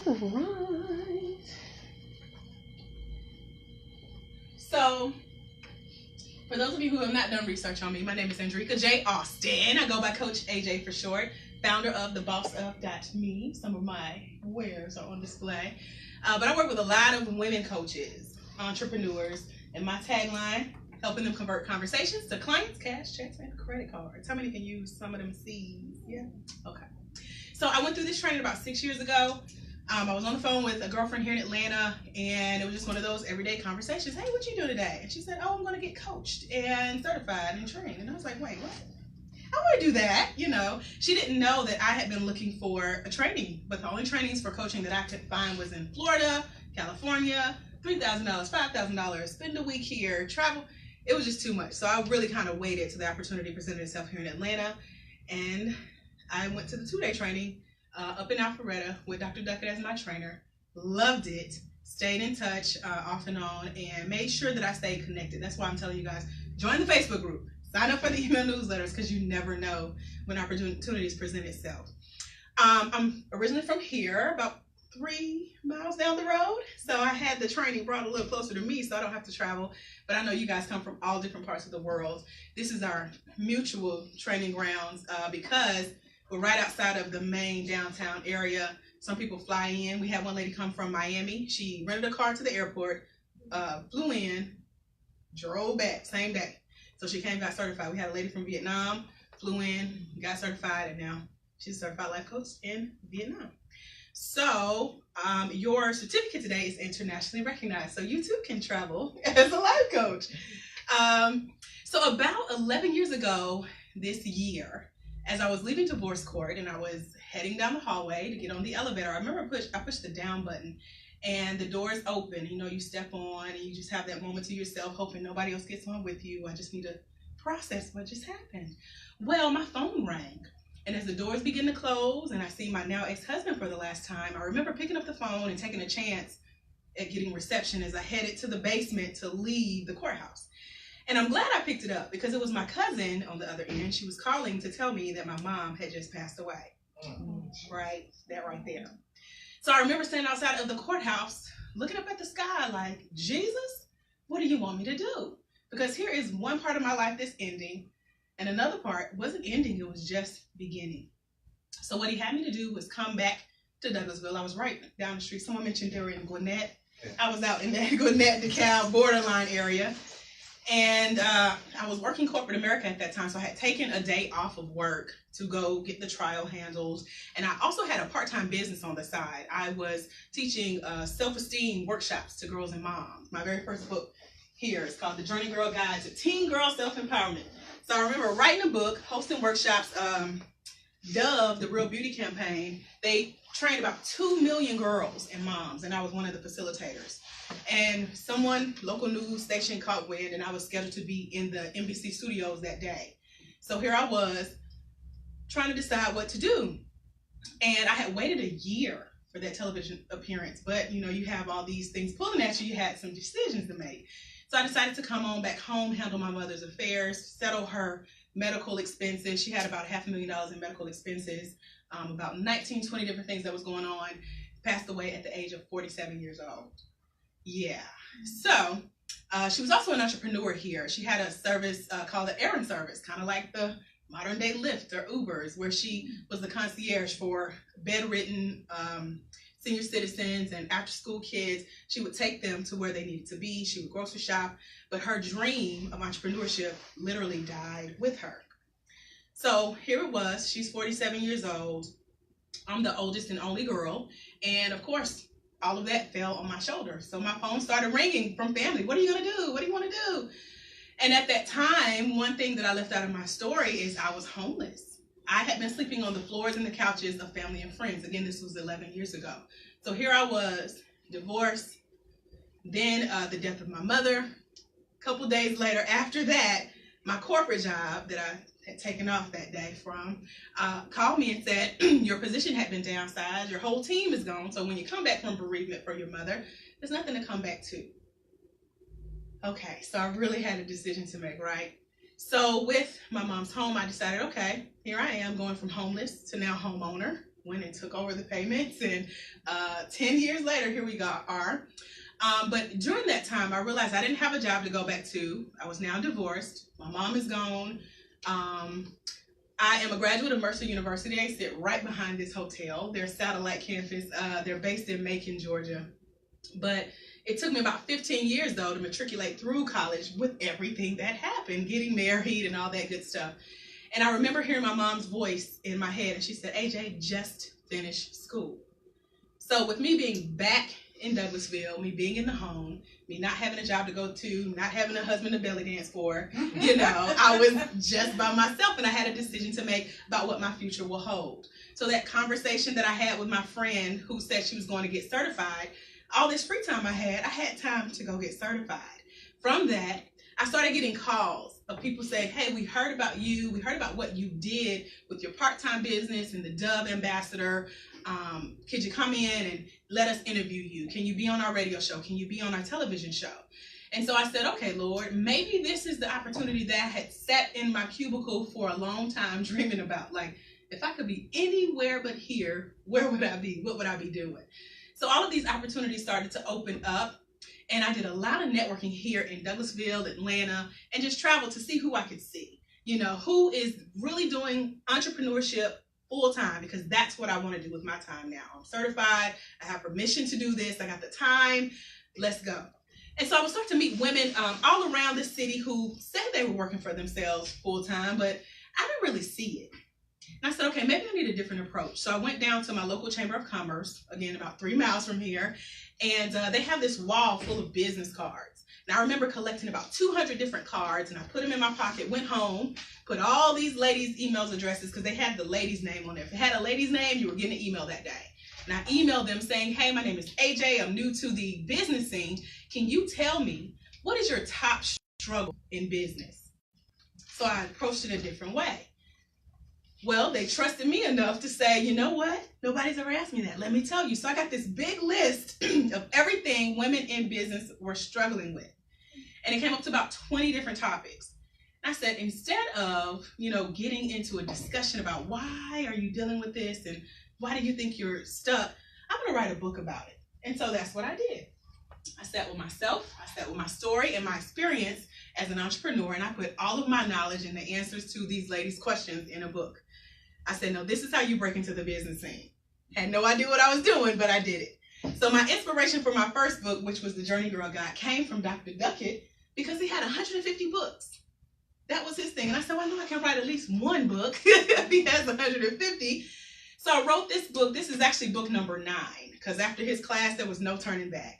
All right. So, for those of you who have not done research on me, my name is Andrika J. Austin. I go by Coach AJ for short, founder of thebossof.me. Some of my wares are on display. But I work with a lot of women coaches, entrepreneurs, and my tagline, helping them convert conversations to clients, cash, checks, and credit cards. How many can use some of them C's? Yeah? Okay. So I went through this training about 6 years ago. I was on the phone with a girlfriend here in Atlanta, and it was just one of those everyday conversations. Hey, what you do today? And she said, oh, I'm going to get coached and certified and trained. And I was like, wait, what? I want to do that. You know, she didn't know that I had been looking for a training, but the only trainings for coaching that I could find was in Florida, California, $3,000, $5,000, spend a week here, travel. It was just too much. So I really kind of waited till the opportunity presented itself here in Atlanta. And I went to the 2-day training up in Alpharetta with Dr. Duckett as my trainer. Loved it. Stayed in touch off and on and made sure that I stayed connected. That's why I'm telling you guys, join the Facebook group. Sign up for the email newsletters because you never know when opportunities present itself. I'm originally from here, about 3 miles down the road. So I had the training brought a little closer to me so I don't have to travel. But I know you guys come from all different parts of the world. This is our mutual training grounds because we're right outside of the main downtown area. Some people fly in. We had one lady come from Miami. She rented a car to the airport, flew in, drove back same day. So she came, got certified. We had a lady from Vietnam, flew in, got certified, and now she's a certified life coach in Vietnam. So your certificate today is internationally recognized. So you too can travel as a life coach. So about 11 years ago this year, as I was leaving divorce court and I was heading down the hallway to get on the elevator, I remember I pushed the down button and the doors open. You know, you step on and you just have that moment to yourself, hoping nobody else gets on with you. I just need to process what just happened. Well, my phone rang. And as the doors begin to close and I see my now ex-husband for the last time, I remember picking up the phone and taking a chance at getting reception as I headed to the basement to leave the courthouse. And I'm glad I picked it up because it was my cousin on the other end. She was calling to tell me that my mom had just passed away. Right? That right there. So I remember standing outside of the courthouse looking up at the sky like, Jesus, what do you want me to do? Because here is one part of my life that's ending and another part wasn't ending, it was just beginning. So what he had me to do was come back to Douglasville. I was right down the street. Someone mentioned they were in Gwinnett. I was out in that Gwinnett, DeKalb borderline area. And I was working corporate America at that time, so I had taken a day off of work to go get the trial handled. And I also had a part-time business on the side. I was teaching self-esteem workshops to girls and moms. My very first book here is called The Journey Girl Guide to Teen Girl Self-Empowerment. So I remember writing a book, hosting workshops. Dove, the Real Beauty campaign, they trained about 2 million girls and moms, and I was one of the facilitators. And someone, local news station, caught wind, and I was scheduled to be in the NBC studios that day. So here I was trying to decide what to do. And I had waited a year for that television appearance, but you know, you have all these things pulling at you, you had some decisions to make. So I decided to come on back home, handle my mother's affairs, settle her medical expenses. She had about $500,000 in medical expenses, about 19, 20 different things that was going on. Passed away at the age of 47 years old. Yeah. So she was also an entrepreneur here. She had a service called the Errand Service, kind of like the modern day Lyft or Ubers, where she was the concierge for bedridden senior citizens and after school kids. She would take them to where they needed to be. She would grocery shop, but her dream of entrepreneurship literally died with her. So here it was, she's 47 years old. I'm the oldest and only girl. And of course, all of that fell on my shoulders. So my phone started ringing from family. What are you gonna do? What do you wanna do? And at that time, one thing that I left out of my story is I was homeless. I had been sleeping on the floors and the couches of family and friends. Again, this was 11 years ago. So here I was, divorced, then the death of my mother. A couple days later after that, my corporate job that I had taken off that day from called me and said, your position had been downsized, your whole team is gone, so when you come back from bereavement for your mother, there's nothing to come back to. Okay, so I really had a decision to make, right? So with my mom's home, I decided, okay, here I am going from homeless to now homeowner. went and took over the payments, and 10 years later, here we are. But during that time, I realized I didn't have a job to go back to. I was now divorced. My mom is gone. I am a graduate of Mercer University. I sit right behind this hotel, their satellite campus. They're based in Macon, Georgia. But it took me about 15 years, though, to matriculate through college with everything that happened, getting married and all that good stuff. And I remember hearing my mom's voice in my head, and she said, AJ, just finish school. So with me being back in Douglasville, me being in the home, me not having a job to go to, not having a husband to belly dance for, I was just by myself, and I had a decision to make about what my future will hold. So that conversation that I had with my friend who said she was going to get certified, all this free time I had time to go get certified. From that, I started getting calls of people saying, hey, we heard about you. We heard about what you did with your part-time business and the Dove Ambassador. Could you come in and let us interview you? Can you be on our radio show? Can you be on our television show? And so I said, okay, Lord, maybe this is the opportunity that I had sat in my cubicle for a long time dreaming about. Like, if I could be anywhere but here, where would I be? What would I be doing? So all of these opportunities started to open up. And I did a lot of networking here in Douglasville, Atlanta, and just traveled to see who I could see. Who is really doing entrepreneurship full time, because that's what I want to do with my time now. I'm certified. I have permission to do this. I got the time. Let's go. And so I would start to meet women all around the city who said they were working for themselves full time, but I didn't really see it. And I said, okay, maybe I need a different approach. So I went down to my local Chamber of Commerce, again, about 3 miles from here. And they have this wall full of business cards. And I remember collecting about 200 different cards, and I put them in my pocket, went home, put all these ladies' email addresses, because they had the lady's name on there. If it had a lady's name, you were getting an email that day. And I emailed them saying, hey, my name is AJ. I'm new to the business scene. Can you tell me, what is your top struggle in business? So I approached it a different way. Well, they trusted me enough to say, you know what? Nobody's ever asked me that. Let me tell you. So I got this big list of everything women in business were struggling with. And it came up to about 20 different topics. And I said, instead of, getting into a discussion about why are you dealing with this and why do you think you're stuck, I'm going to write a book about it. And so that's what I did. I sat with myself. I sat with my story and my experience as an entrepreneur. And I put all of my knowledge and the answers to these ladies' questions in a book. I said, no, this is how you break into the business scene. Had no idea what I was doing, but I did it. So my inspiration for my first book, which was The Journey Girl Guide, came from Dr. Duckett because he had 150 books. That was his thing. And I said, well, I know I can write at least one book if he has 150. So I wrote this book. This is actually book number 9, because after his class, there was no turning back.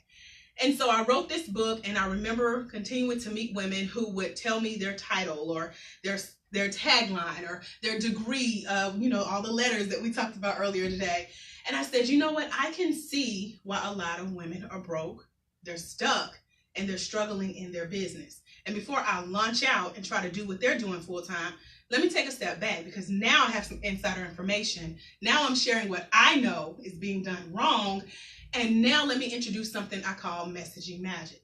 And so I wrote this book, and I remember continuing to meet women who would tell me their title or their tagline or their degree of, all the letters that we talked about earlier today. And I said, you know what? I can see why a lot of women are broke, they're stuck, and they're struggling in their business. And before I launch out and try to do what they're doing full time, let me take a step back, because now I have some insider information. Now I'm sharing what I know is being done wrong. And now let me introduce something I call messaging magic.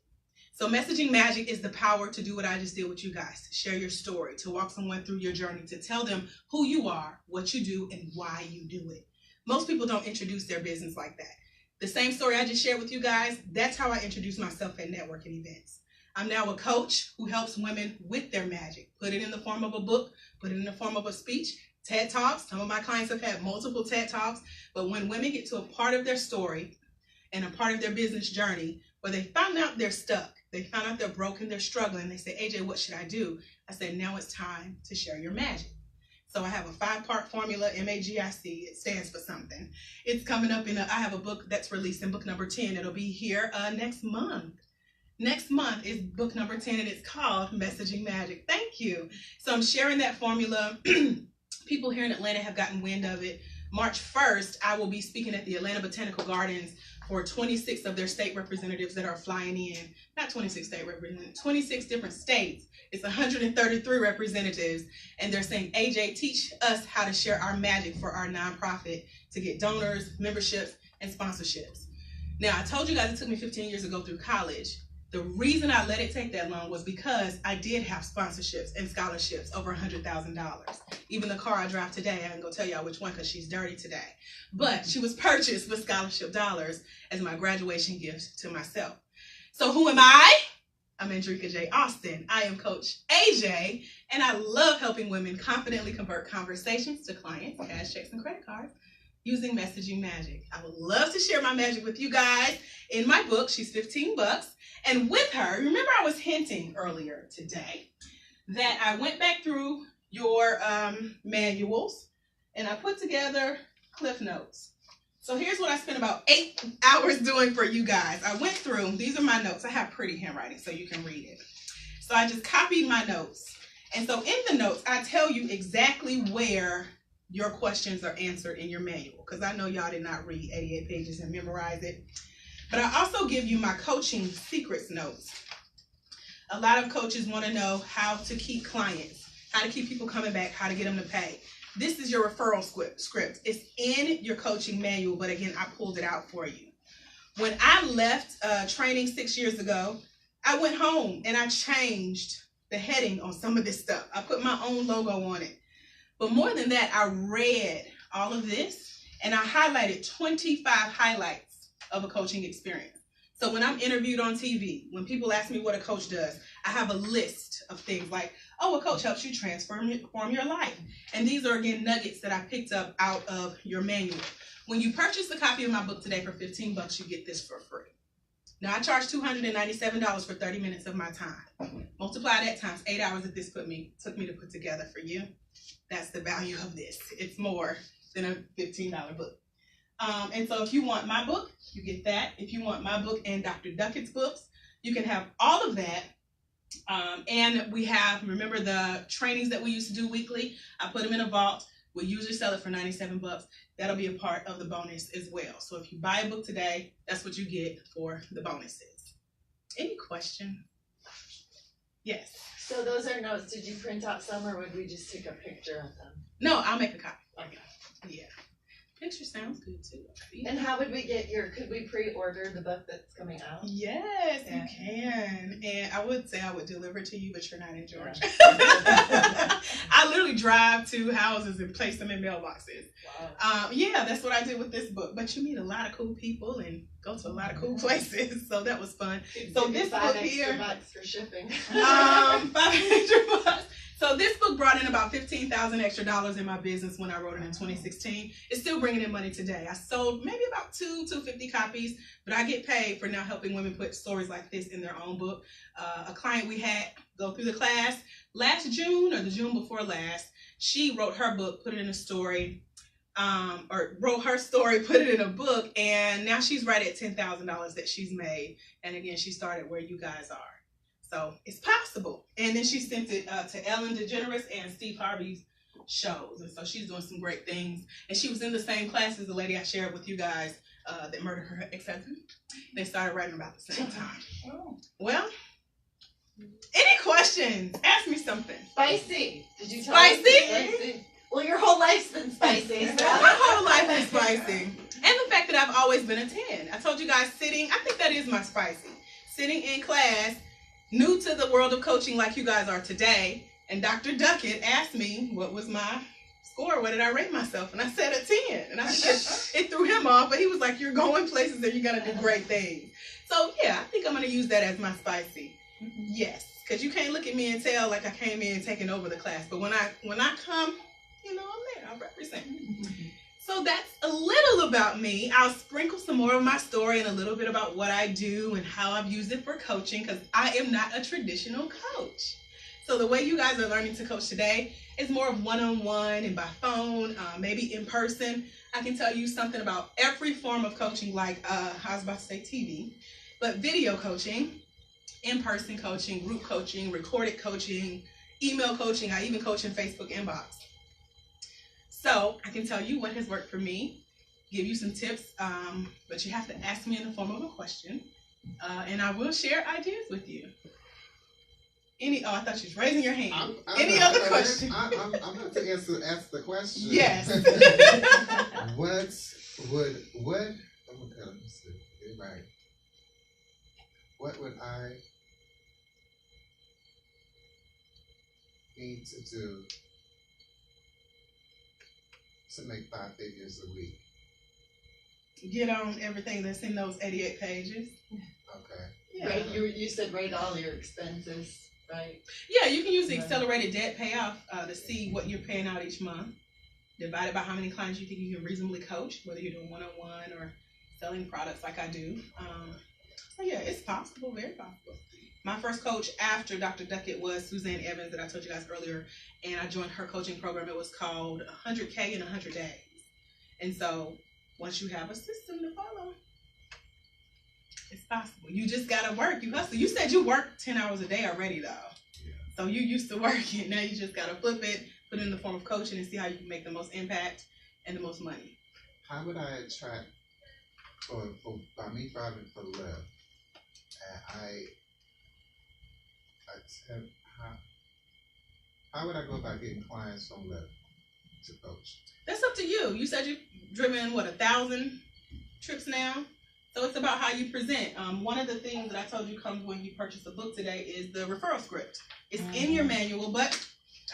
So messaging magic is the power to do what I just did with you guys, to share your story, to walk someone through your journey, to tell them who you are, what you do, and why you do it. Most people don't introduce their business like that. The same story I just shared with you guys, that's how I introduce myself at networking events. I'm now a coach who helps women with their magic. Put it in the form of a book, put it in the form of a speech, TED Talks. Some of my clients have had multiple TED Talks, but when women get to a part of their story and a part of their business journey where they found out they're stuck, they found out they're broken, they're struggling, they say, AJ, what should I do? I said, now it's time to share your magic. So I have a 5-part formula, MAGIC. It stands for something. It's coming up I have a book that's released in book number 10. It'll be here next month. Next month is book number 10, and it's called Messaging Magic. Thank you. So I'm sharing that formula. People here in Atlanta have gotten wind of it. March 1st, I will be speaking at the Atlanta Botanical Gardens for 26 of their state representatives that are flying in. Not 26 state representatives, 26 different states. It's 133 representatives. And they're saying, AJ, teach us how to share our magic for our nonprofit to get donors, memberships, and sponsorships. Now, I told you guys it took me 15 years to go through college. The reason I let it take that long was because I did have sponsorships and scholarships over $100,000. Even the car I drive today, I ain't gonna tell y'all which one because she's dirty today. But she was purchased with scholarship dollars as my graduation gift to myself. So who am I? I'm Andrika J. Austin. I am Coach AJ, and I love helping women confidently convert conversations to clients, cash checks, and credit cards using messaging magic. I would love to share my magic with you guys in my book. She's $15. And with her, remember I was hinting earlier today that I went back through your manuals and I put together Cliff Notes. So here's what I spent about 8 hours doing for you guys. I went through, these are my notes. I have pretty handwriting so you can read it. So I just copied my notes. And so in the notes, I tell you exactly where your questions are answered in your manual, because I know y'all did not read 88 pages and memorize it. But I also give you my coaching secrets notes. A lot of coaches want to know how to keep clients, how to keep people coming back, how to get them to pay. This is your referral script. It's in your coaching manual, but again, I pulled it out for you. When I left training 6 years ago, I went home and I changed the heading on some of this stuff. I put my own logo on it. But more than that, I read all of this and I highlighted 25 highlights of a coaching experience. So when I'm interviewed on TV, when people ask me what a coach does, I have a list of things like, oh, a coach helps you transform your life. And these are, again, nuggets that I picked up out of your manual. When you purchase a copy of my book today for $15, you get this for free. Now, I charge $297 for 30 minutes of my time. Multiply that times 8 hours that this took me to put together for you. That's the value of this. It's more than a $15 book. And so if you want my book, you get that. If you want my book and Dr. Duckett's books, you can have all of that. And we have, remember the trainings that we used to do weekly? I put them in a vault. We usually sell it for $97. That'll be a part of the bonus as well. So if you buy a book today, that's what you get for the bonuses. Any question? Yes. So those are notes. Did you print out some or would we just take a picture of them? No, I'll make a copy. Okay. Yeah. Picture sounds good too. And how would we get could we pre-order the book that's coming out? Yes, you can. And I would say I would deliver to you, but you're not in Georgia. Yeah. I literally drive to houses and place them in mailboxes. Wow. Yeah, that's what I did with this book. But you meet a lot of cool people and go to a lot of cool places. So that was fun. So this book here, $5 for shipping. $500. So this book brought in about $15,000 extra in my business when I wrote it in 2016. It's still bringing in money today. I sold maybe about 250 copies, but I get paid for now helping women put stories like this in their own book. A client we had go through the class last June or the June before last, she wrote her book, put it in a story, or wrote her story, put it in a book, and now she's right at $10,000 that she's made. And again, she started where you guys are. So it's possible. And then she sent it to Ellen DeGeneres and Steve Harvey's shows. And so she's doing some great things. And she was in the same class as the lady I shared with you guys that murdered her ex-husband. They started writing about the same time. Oh. Well, any questions? Ask me something. Spicy. Did you tell Spicy? us spicy? Well, your whole life's been spicy. So. My whole life is spicy. And the fact that I've always been a 10. I told you guys I think that is my spicy. Sitting in class, new to the world of coaching like you guys are today, and Dr. Duckett asked me what was my score, what did I rate myself, and I said a 10, and I think it threw him off, but he was like, you're going places and you're going to do great things. So yeah, I think I'm going to use that as my spicy. Yes, because you can't look at me and tell like I came in taking over the class, but when I come, I'm there, I'll represent. So that's a little about me. I'll sprinkle some more of my story and a little bit about what I do and how I've used it for coaching, because I am not a traditional coach. So the way you guys are learning to coach today is more of one-on-one and by phone, maybe in person. I can tell you something about every form of coaching, like I was about to say TV, but video coaching, in-person coaching, group coaching, recorded coaching, email coaching. I even coach in Facebook inbox. So I can tell you what has worked for me, give you some tips, but you have to ask me in the form of a question, and I will share ideas with you. I thought you was raising your hand. Any other question? I'm about to ask the question. Yes. what would I need to do to make 5 figures a week? Get on everything that's in those 88 pages. Okay. Yeah. Right, you said write all your expenses, right? Yeah, you can use the accelerated debt payoff to see what you're paying out each month. Divided by how many clients you think you can reasonably coach, whether you're doing one-on-one or selling products like I do. So yeah, it's possible, very possible. My first coach after Dr. Duckett was Suzanne Evans that I told you guys earlier, and I joined her coaching program. It was called 100K in 100 days. And so once you have a system to follow, it's possible. You just gotta work. You hustle. You said you work 10 hours a day already, though. Yeah. So you used to working. Now you just gotta flip it, put it in the form of coaching, and see how you can make the most impact and the most money. how would I attract, by me driving for Lyft, I attempt, how would I go about getting clients from Lyft to coach? That's up to you. You said you've driven, 1,000 trips now? So it's about how you present. One of the things that I told you comes when you purchase a book today is the referral script. It's in your manual, but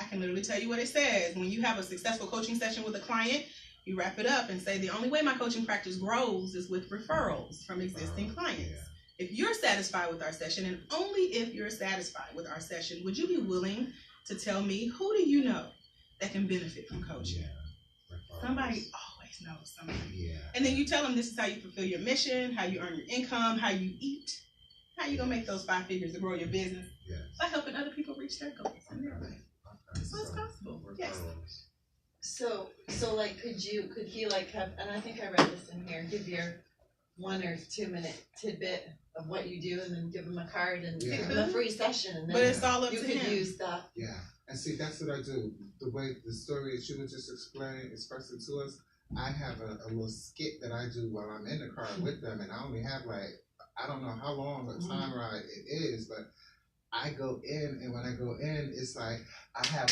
I can literally tell you what it says. When you have a successful coaching session with a client, you wrap it up and say, the only way my coaching practice grows is with referrals from existing clients. Yeah. If you're satisfied with our session, and only if you're satisfied with our session, would you be willing to tell me, who do you know that can benefit from coaching? Yeah. Somebody always knows somebody. Yeah. And then you tell them this is how you fulfill your mission, how you earn your income, how you eat, how you gonna make those 5 figures to grow your business Yes. by helping other people reach their goals in their life. Okay. So it's possible. Yes. So like, could he like have, and I think I read this in here, give your 1 or 2 minute tidbit of what you do, and then give them a card and Yeah. give them a free session, and But then it's all up you to could him. use that. Yeah. And see, that's what I do. The way the story that you were just expressing to us, I have a little skit that I do while I'm in the car with them, and I only have I don't know how long a time ride it is, but I go in, and when I go in, it's like I have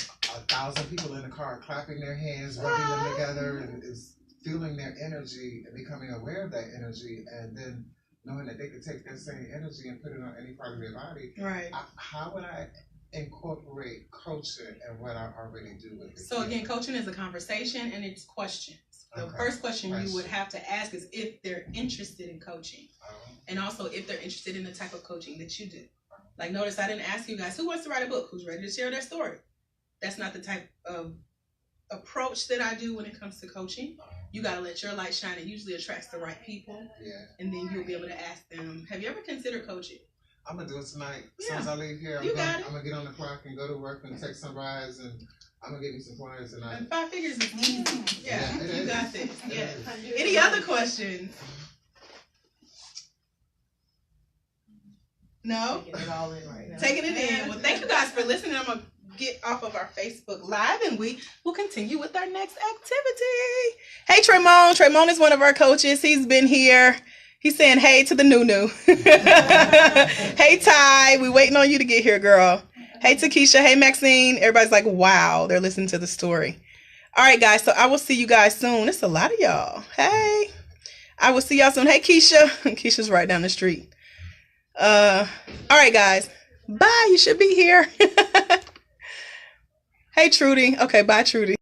1,000 people in the car clapping their hands, rubbing them together, and it's feeling their energy and becoming aware of that energy, and then knowing that they could take that same energy and put it on any part of their body. Right. How would I incorporate coaching and what I already do with it? So again, coaching is a conversation and it's questions. The Okay. first question you would have to ask is if they're interested in coaching, and also if they're interested in the type of coaching that you do. Like, notice I didn't ask you guys, who wants to write a book? Who's ready to share their story? That's not the type of approach that I do when it comes to coaching. You got to let your light shine. It usually attracts the right people. Yeah. And then you'll be able to ask them, have you ever considered coaching? I'm gonna do it tonight. As Yeah. soon as I leave here, I'm You got it. gonna get on the clock and go to work and take some rides, and I'm gonna get me some clients tonight. And 5 figures is easy. Yeah, it you is. got this. It Yeah. is. Any other questions? No? Taking it all in right now. Taking it in. Well, thank you guys for listening. I'm going to get off of our Facebook Live, and we will continue with our next activity. Hey, Tremont. Tremont is one of our coaches. He's been here. He's saying hey to the new. Hey, Ty. We waiting on you to get here, girl. Hey, Takesha. Hey, Maxine. Everybody's like, wow, they're listening to the story. All right, guys. So I will see you guys soon. It's a lot of y'all. Hey. I will see y'all soon. Hey, Keisha. Keisha's right down the street. All right, guys. Bye. You should be here. Hey, Trudy. Okay, bye, Trudy.